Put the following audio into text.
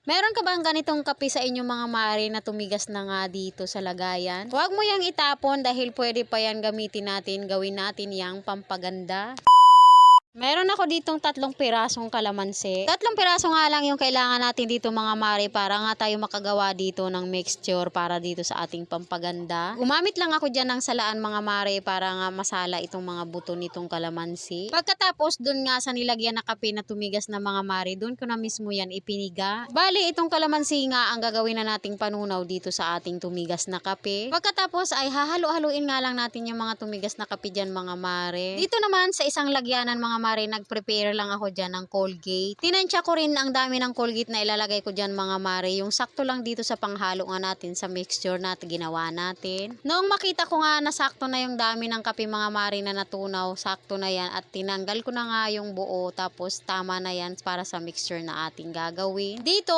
Meron ka bang ganitong kape sa inyong mga mare na tumigas na nga dito sa lagayan? Huwag mo yang itapon dahil pwede pa yan gamitin natin, gawin natin yang pampaganda. Meron ako ditong 3 pirasong kalamansi. 3 piraso nga lang yung kailangan natin dito mga mare para nga tayo makagawa dito ng mixture para dito sa ating pampaganda. Gumamit lang ako dyan ng salaan mga mare para nga masala itong mga buto nitong kalamansi. Pagkatapos dun nga sa nilagyan na kape na tumigas na mga mare, dun ko na mismo yan ipiniga. Bali itong kalamansi nga ang gagawin na nating panunaw dito sa ating tumigas na kape. Pagkatapos ay hahalo-haluin nga lang natin yung mga tumigas na kape dyan mga mare. Dito naman sa isang lagyanan mga mare, nag-prepare lang ako dyan ng Colgate. Tinansya ko rin ang dami ng Colgate na ilalagay ko dyan mga mare. Yung sakto lang dito sa panghalo nga natin sa mixture na ginawa natin. Noong makita ko nga na sakto na yung dami ng kape mga mare na natunaw, sakto na yan at tinanggal ko na nga yung buo tapos tama na yan para sa mixture na ating gagawin. Dito